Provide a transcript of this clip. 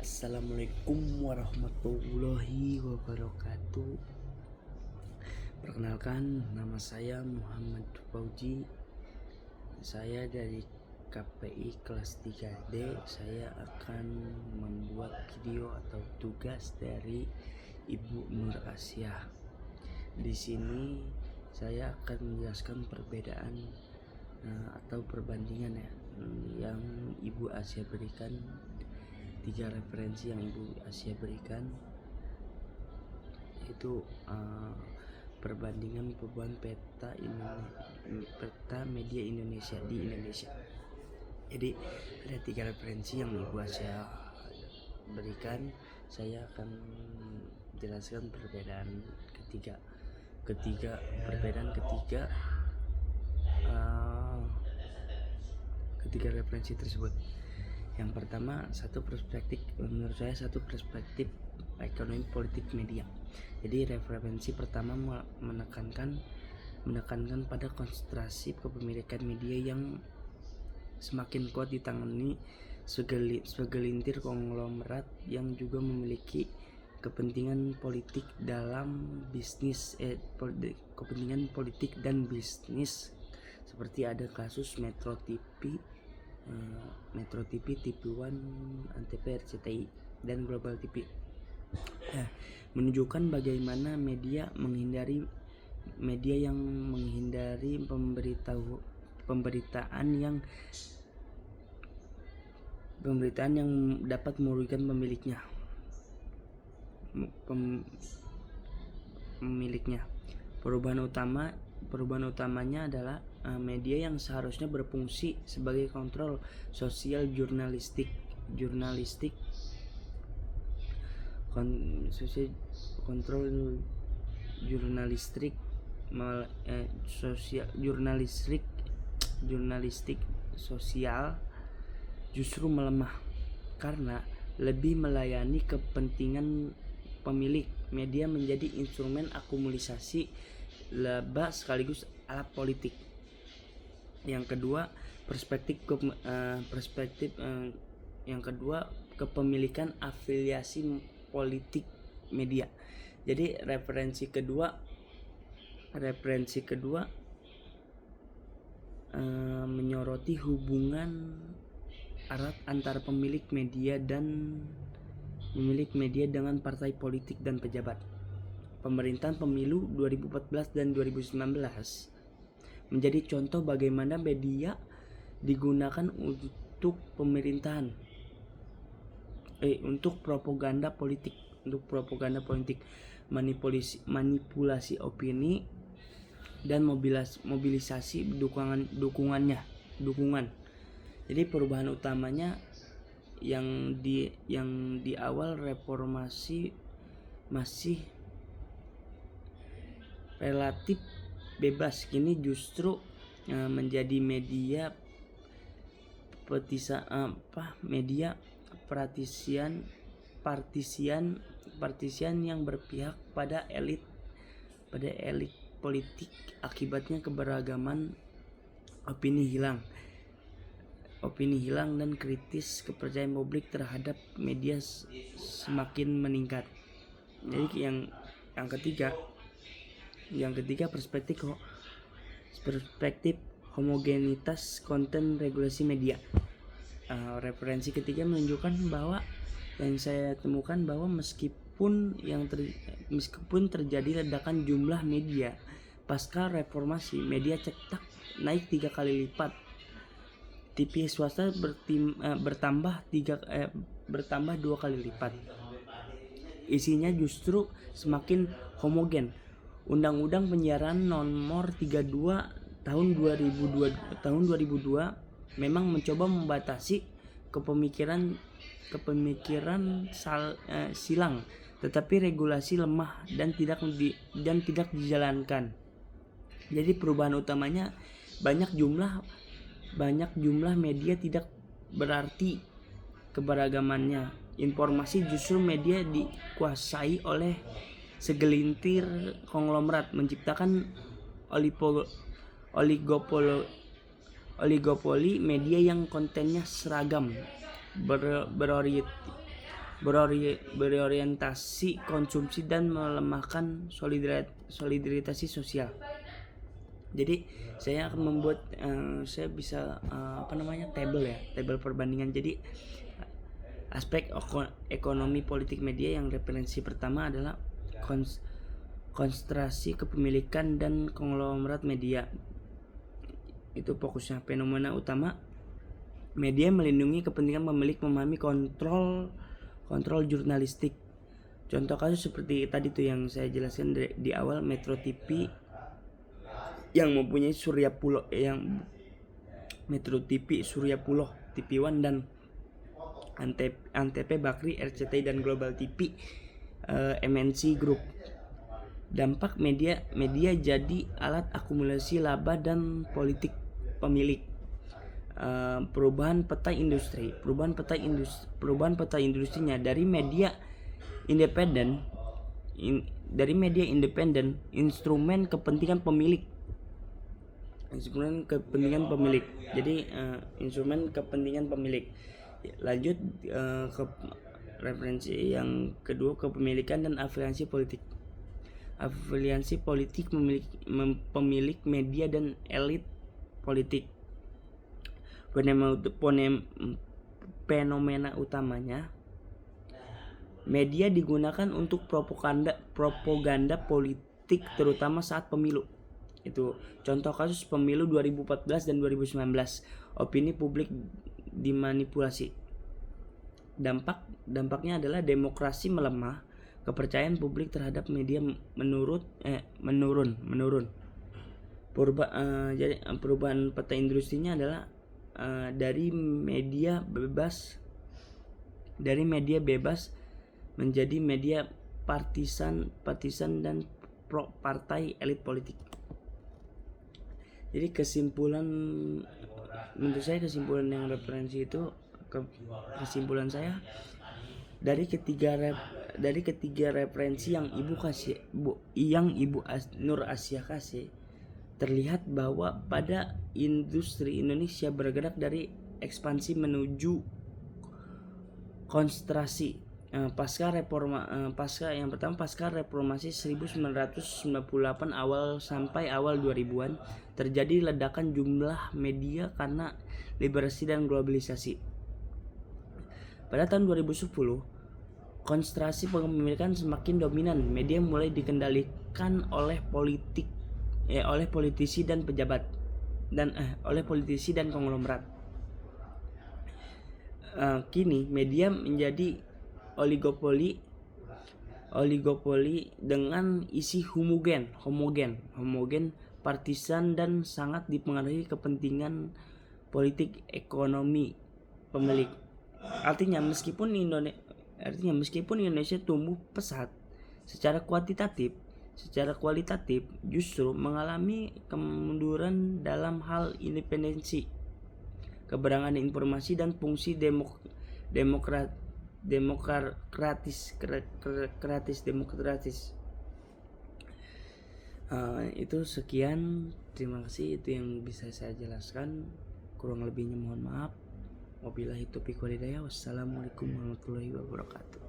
Assalamualaikum warahmatullahi wabarakatuh. Perkenalkan, nama saya Muhammad Fauji. Saya dari KPI kelas 3D. Saya akan membuat video atau tugas dari Ibu Nur Asia. Di sini saya akan menjelaskan perbedaan atau perbandingan yang Ibu Asia berikan. 3 referensi yang Ibu Asia berikan itu perbandingan perubahan peta media Indonesia di Indonesia. Jadi ada 3 referensi yang Ibu Asia berikan. Saya akan jelaskan perbedaan ketiga referensi tersebut. Yang pertama, menurut saya satu perspektif ekonomi politik media. Jadi referensi pertama menekankan pada konsentrasi kepemilikan media yang semakin kuat ditangani segelintir konglomerat yang juga memiliki kepentingan politik dan bisnis, seperti ada kasus Metro TV, TV One, Antv, RCTI, dan Global TV. Menunjukkan bagaimana media yang menghindari pemberitaan yang dapat merugikan pemiliknya. Perubahan utamanya adalah media yang seharusnya berfungsi sebagai kontrol sosial jurnalistik sosial justru melemah karena lebih melayani kepentingan pemilik. Media menjadi instrumen akumulasi laba sekaligus alat politik. Yang kedua, kepemilikan afiliasi politik media. Jadi referensi kedua menyoroti hubungan erat antara pemilik media dengan partai politik dan pejabat. Pemerintahan pemilu 2014 dan 2019 menjadi contoh bagaimana media digunakan untuk pemerintahan, untuk propaganda politik, manipulasi opini dan mobilisasi dukungan. Jadi perubahan utamanya yang di awal reformasi masih relatif bebas, kini justru menjadi media partisian yang berpihak pada elit politik. Akibatnya keberagaman opini hilang dan kritis kepercayaan publik terhadap media semakin meningkat. Jadi yang ketiga perspektif homogenitas konten regulasi media. Referensi ketiga menunjukkan bahwa yang saya temukan bahwa meskipun terjadi ledakan jumlah media pasca reformasi, media cetak naik 3 kali lipat. TV swasta bertambah 2 kali lipat. Isinya justru semakin homogen. Undang-Undang Penyiaran Nomor 32 Tahun 2002 memang mencoba membatasi kepemikiran silang, tetapi regulasi lemah dan tidak dijalankan. Jadi perubahan utamanya banyak jumlah media tidak berarti keberagamannya. Informasi justru media dikuasai oleh segelintir konglomerat, menciptakan oligopoli media yang kontennya seragam, berorientasi konsumsi dan melemahkan solidaritas sosial. Jadi saya akan membuat saya bisa table perbandingan. Jadi aspek ekonomi politik media yang referensi pertama adalah konsentrasi kepemilikan dan konglomerat media. Itu fokusnya. Fenomena utama, media melindungi kepentingan pemilik, memahami kontrol jurnalistik. Contoh kasus seperti tadi tuh yang saya jelaskan di awal, Metro TV yang mempunyai Metro TV, Surya Paloh, TV One, dan Antv, Bakri, RCTI, dan Global TV, MNC Group. Dampak media jadi alat akumulasi laba dan politik pemilik. Perubahan peta industrinya dari media independen, instrumen kepentingan pemilik. Jadi instrumen kepentingan pemilik. Lanjut ke referensi yang kedua, kepemilikan dan afiliasi politik. Afiliasi politik pemilik media dan elit politik. Fenomena utamanya, media digunakan untuk propaganda politik terutama saat pemilu. Itu contoh kasus pemilu 2014 dan 2019. Opini publik dimanipulasi. Dampaknya adalah demokrasi melemah, kepercayaan publik terhadap media menurun. Perubahan peta industrinya adalah dari media bebas menjadi media partisan dan pro partai elit politik. Jadi menurut saya kesimpulan yang referensi itu, kesimpulan saya dari ketiga referensi yang Ibu Nur Asia kasih, terlihat bahwa pada industri Indonesia bergerak dari ekspansi menuju konsentrasi. Pasca reformasi 1998 sampai awal 2000-an terjadi ledakan jumlah media karena liberasi dan globalisasi. Pada tahun 2010, konsentrasi kepemilikan semakin dominan. Media mulai dikendalikan oleh politisi dan pejabat oleh politisi dan konglomerat. Kini media menjadi oligopoli dengan isi homogen, partisan, dan sangat dipengaruhi kepentingan politik ekonomi pemilik. Artinya meskipun Indonesia tumbuh pesat secara kualitatif justru mengalami kemunduran dalam hal independensi, keberangan informasi, dan fungsi demokratis. Itu sekian, terima kasih. Itu yang bisa saya jelaskan, kurang lebihnya mohon maaf. Wabillahi taufiq walhidayah. Wassalamualaikum warahmatullahi wabarakatuh.